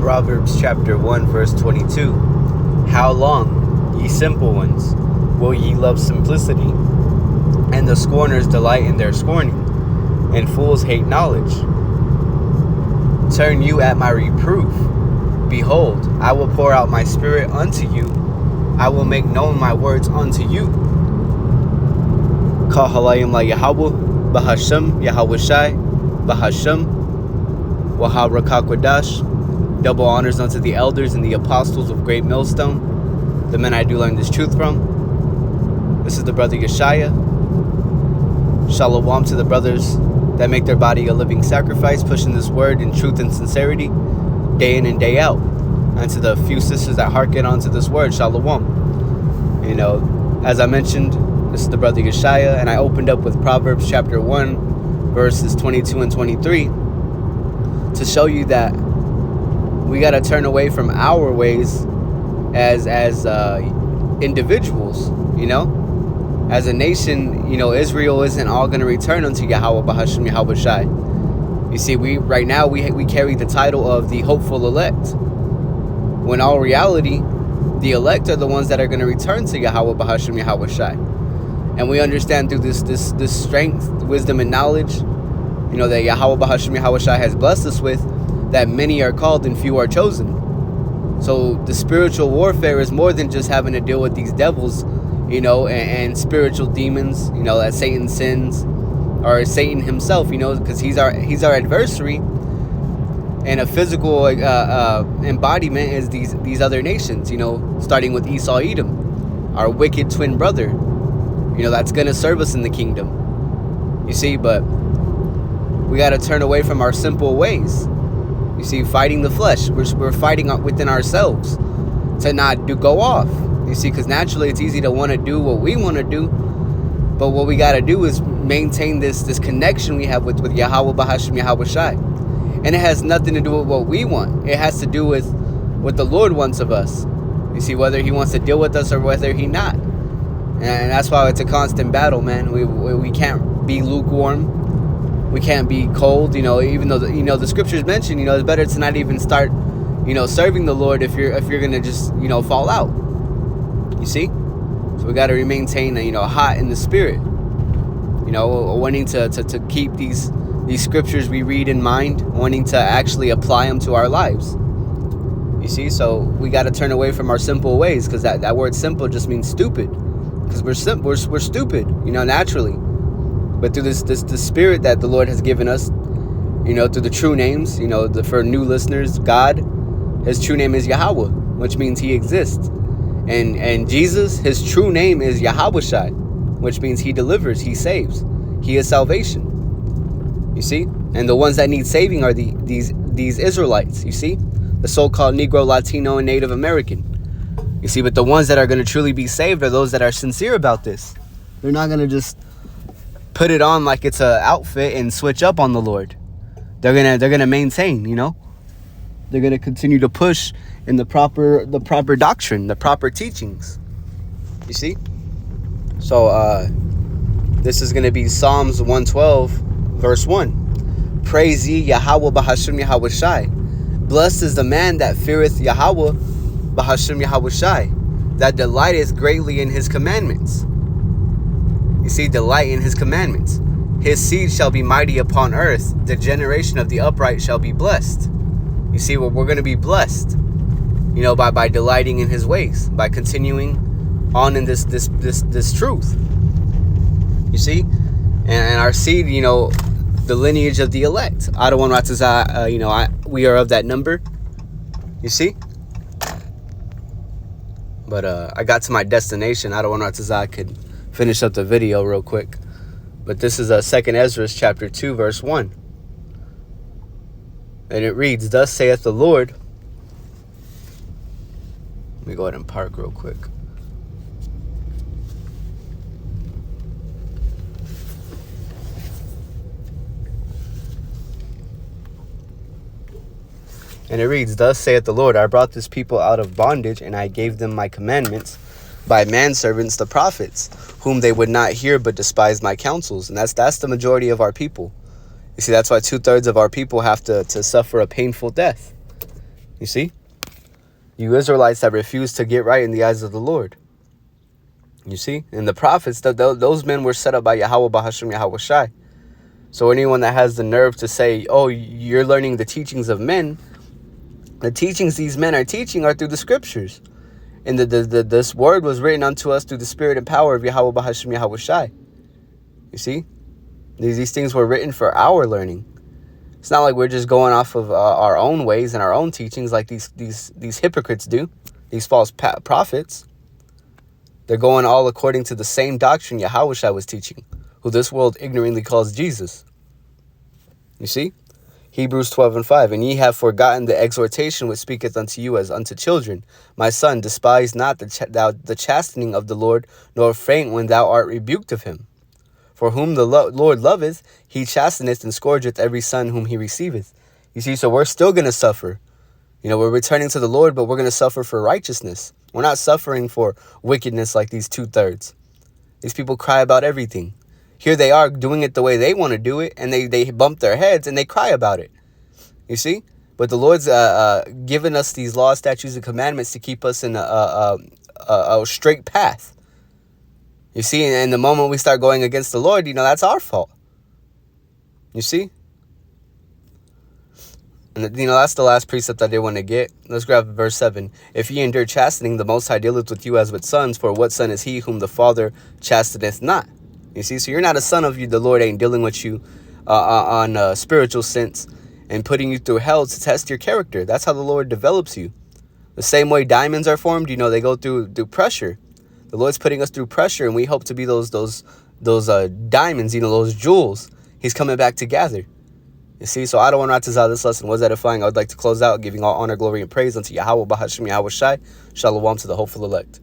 Proverbs chapter 1 verse 22. How long, ye simple ones, will ye love simplicity? And the scorners delight in their scorning, and fools hate knowledge. Turn you at my reproof. Behold, I will pour out my spirit unto you. I will make known my words unto you. HALALYAM YAHAWAH, BAHASHAM, Yahawashi, BAHASHAM, Rawchaa Qadash. Double honors unto the elders and the apostles of Great Millstone, the men I do learn this truth from. This is the brother Yeshaya. Shalawam to the brothers that make their body a living sacrifice, pushing this word in truth and sincerity, day in and day out. And to the few sisters that hearken onto this word, Shalawam. You know, as I mentioned, this is the brother Yeshaya, and I opened up with Proverbs chapter 1, verses 22 and 23, to show you that we got to turn away from our ways as individuals, you know. As a nation, you know, Israel isn't all going to return unto Yahawah, BAHASHAM, Yahawashi. You see, right now we carry the title of the hopeful elect, when all reality, the elect are the ones that are going to return to Yahawah, BAHASHAM, Yahawashi. And we understand through this strength, wisdom, and knowledge, you know, that Yahawah, BAHASHAM, Yahawashi has blessed us with, that many are called and few are chosen. So the spiritual warfare is more than just having to deal with these devils, you know, and spiritual demons, you know, that Satan sends, or Satan himself, you know, because he's our adversary, and a physical embodiment is these other nations, you know, starting with Esau, Edom, our wicked twin brother, you know, that's gonna serve us in the kingdom. You see, but we got to turn away from our simple ways. You see, fighting the flesh, we're fighting within ourselves to not go off. You see, because naturally it's easy to want to do what we want to do, but what we got to do is maintain this connection we have with Yahawah, BAHASHAM, Yahawashi. And it has nothing to do with what we want. It has to do with what the Lord wants of us. You see, whether he wants to deal with us or whether he not. And that's why it's a constant battle, man. We can't be lukewarm. We can't be cold, you know, even though the scriptures mention, you know, it's better to not even start, you know, serving the Lord if you're gonna just, you know, fall out. You see? So we gotta maintain, you know, hot in the spirit. You know, wanting to keep these scriptures we read in mind, wanting to actually apply them to our lives. You see? So we gotta turn away from our simple ways, because that word simple just means stupid. Because we're stupid, you know, naturally. But through the spirit that the Lord has given us, you know, through the true names, you know, for new listeners, God, his true name is Yahawah, which means he exists. And Jesus, his true name is Yahawashi, which means he delivers, he saves. He is salvation. You see? And the ones that need saving are these Israelites, you see? The so-called Negro, Latino, and Native American. You see, but the ones that are going to truly be saved are those that are sincere about this. They're not going to just put it on like it's a outfit and switch up on the Lord. They're gonna maintain, you know. They're gonna continue to push in the proper doctrine, the proper teachings. You see? So this is gonna be Psalms 112, verse 1. Praise ye Yahawah, BAHASHAM, Yahawashi. Blessed is the man that feareth Yahawah, BAHASHAM, Yahawashi, that delighteth greatly in his commandments. You see, delight in his commandments. His seed shall be mighty upon earth. The generation of the upright shall be blessed. You see, we're going to be blessed, you know, by delighting in his ways, by continuing on in this truth. You see, and our seed, you know, the lineage of the elect. You know, we are of that number. You see. But I got to my destination. I could finish up the video real quick. But this is 2 Ezra chapter 2 verse 1. And it reads, Thus saith the Lord. Let me go ahead and park real quick. And it reads, Thus saith the Lord, I brought this people out of bondage, and I gave them my commandments by manservants, the prophets, whom they would not hear but despised my counsels. And that's the majority of our people. You see, that's why 2/3 of our people have to suffer a painful death. You see? You Israelites that refuse to get right in the eyes of the Lord. You see? And the prophets, those men were set up by Yahawah, BAHASHAM, Yahawashi. So anyone that has the nerve to say, oh, you're learning the teachings of men, the teachings these men are teaching are through the scriptures. And this word was written unto us through the spirit and power of Yahawah, BAHASHAM, Yahawashi. You see? These things were written for our learning. It's not like we're just going off of our own ways and our own teachings like these hypocrites do, these false prophets. They're going all according to the same doctrine Yahawashi was teaching, who this world ignorantly calls Jesus. You see? Hebrews 12:5. And ye have forgotten the exhortation which speaketh unto you as unto children. My son, despise not the chastening of the Lord, nor faint when thou art rebuked of him. For whom the Lord loveth, he chasteneth and scourgeth every son whom he receiveth. You see, so we're still going to suffer. You know, we're returning to the Lord, but we're going to suffer for righteousness. We're not suffering for wickedness like these 2/3. These people cry about everything. Here they are doing it the way they want to do it, and they bump their heads and they cry about it. You see? But the Lord's given us these laws, statutes, and commandments to keep us in a straight path. You see, and the moment we start going against the Lord, you know, that's our fault. You see? And, you know, that's the last precept I did want to get. Let's grab verse 7. If ye endure chastening, the Most High dealeth with you as with sons, for what son is he whom the Father chasteneth not? You see, so you're not a son of you. The Lord ain't dealing with you on a spiritual sense and putting you through hell to test your character. That's how the Lord develops you. The same way diamonds are formed, you know, they go through pressure. The Lord's putting us through pressure, and we hope to be those diamonds, you know, those jewels He's coming back to gather. You see, so I don't want to this lesson was edifying. I would like to close out giving all honor, glory, and praise unto Yahawah, BAHASHAM, Yahawashi. Shalawam to the hopeful elect.